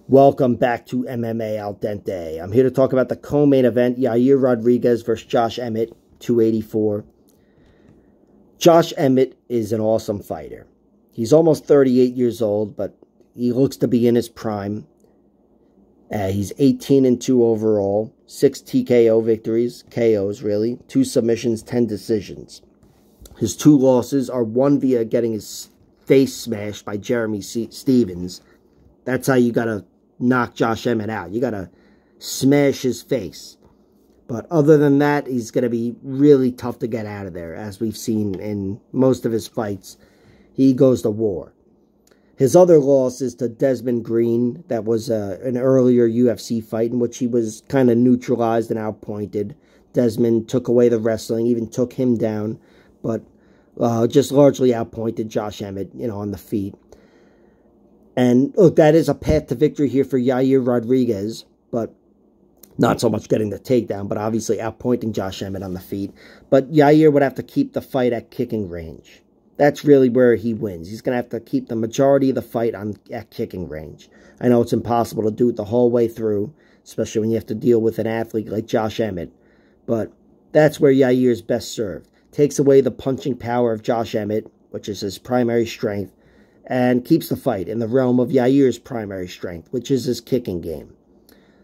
Welcome back to MMA Al Dente. I'm here to talk about the co-main event, Yair Rodriguez versus Josh Emmett, 284. Josh Emmett is an awesome fighter. He's almost 38 years old, but he looks to be in his prime. He's 18-2 overall, 6 TKO victories, KOs really, 2 submissions, 10 decisions. His 2 losses are 1 via getting his face smashed by Jeremy Stephens. That's how you gotta knock Josh Emmett out. You gotta smash his face. But other than that, he's gonna be really tough to get out of there, as we've seen in most of his fights. He goes to war. His other loss is to Desmond Green. That was an earlier UFC fight in which he was kind of neutralized and outpointed. Desmond took away the wrestling, even took him down, but just largely outpointed Josh Emmett, on the feet. And look, that is a path to victory here for Yair Rodriguez, but not so much getting the takedown, but obviously outpointing Josh Emmett on the feet. But Yair would have to keep the fight at kicking range. That's really where he wins. He's going to have to keep the majority of the fight at kicking range. I know it's impossible to do it the whole way through, especially when you have to deal with an athlete like Josh Emmett. But that's where Yair is best served. Takes away the punching power of Josh Emmett, which is his primary strength, and keeps the fight in the realm of Yair's primary strength, which is his kicking game.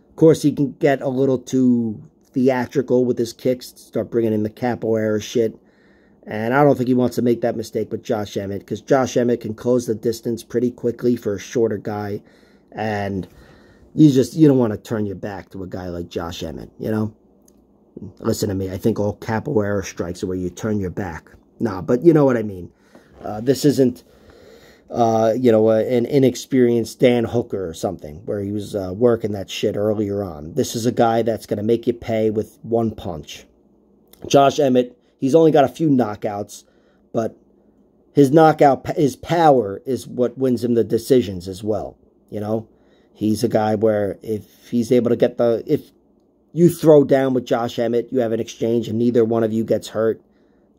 Of course, he can get a little too theatrical with his kicks, start bringing in the capoeira shit, and I don't think he wants to make that mistake with Josh Emmett, because Josh Emmett can close the distance pretty quickly for a shorter guy, and you don't want to turn your back to a guy like Josh Emmett, Listen to me, I think all capoeira strikes are where you turn your back. Nah, but you know what I mean. This isn't an inexperienced Dan Hooker or something, where he was working that shit earlier on. This is a guy that's going to make you pay with one punch. Josh Emmett, he's only got a few knockouts, but his power is what wins him the decisions as well, He's a guy where if he's able to if you throw down with Josh Emmett, you have an exchange and neither one of you gets hurt,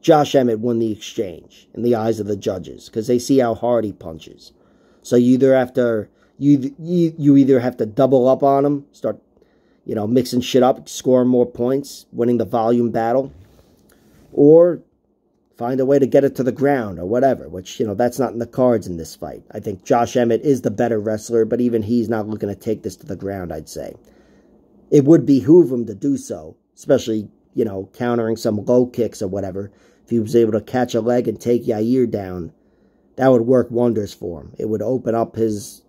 Josh Emmett won the exchange in the eyes of the judges because they see how hard he punches. So you either have to double up on him, start mixing shit up, scoring more points, winning the volume battle, or find a way to get it to the ground or whatever, which that's not in the cards in this fight. I think Josh Emmett is the better wrestler, but even he's not looking to take this to the ground, I'd say. It would behoove him to do so, especially countering some low kicks or whatever. If he was able to catch a leg and take Yair down, that would work wonders for him. It would open up his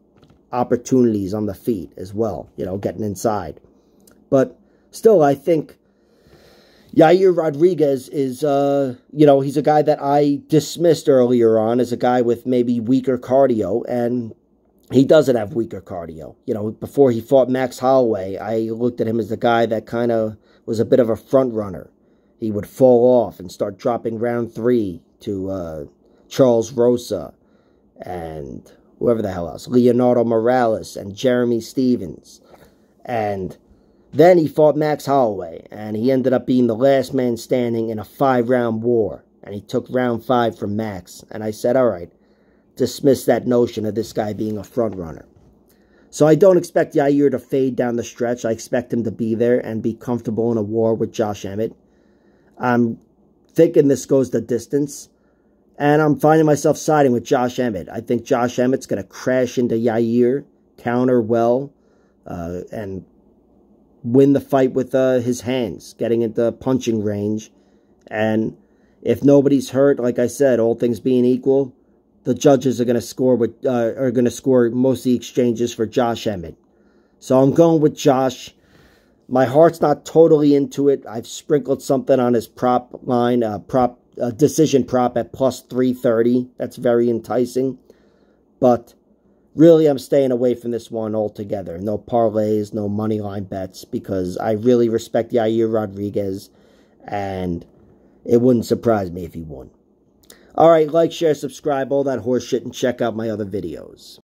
opportunities on the feet as well, getting inside. But still, I think Yair Rodriguez is, he's a guy that I dismissed earlier on as a guy with maybe weaker cardio, and he doesn't have weaker cardio. Before he fought Max Holloway, I looked at him as the guy that kind of was a bit of a front runner. He would fall off and start dropping round 3 to Charles Rosa and whoever the hell else, Leonardo Morales and Jeremy Stephens. And then he fought Max Holloway, and he ended up being the last man standing in a 5-round war. And he took round 5 from Max. And I said, all right, dismiss that notion of this guy being a front runner. So I don't expect Yair to fade down the stretch. I expect him to be there and be comfortable in a war with Josh Emmett. I'm thinking this goes the distance, and I'm finding myself siding with Josh Emmett. I think Josh Emmett's going to crash into Yair, counter well, and win the fight with his hands, getting into punching range. And if nobody's hurt, like I said, all things being equal, the judges are going to score most of the exchanges for Josh Emmett. So I'm going with Josh. My heart's not totally into it. I've sprinkled something on his prop line, decision prop at plus 330. That's very enticing. But really, I'm staying away from this one altogether. No parlays, no money line bets, because I really respect Yair Rodriguez, and it wouldn't surprise me if he won. All right, like, share, subscribe, all that horse shit, and check out my other videos.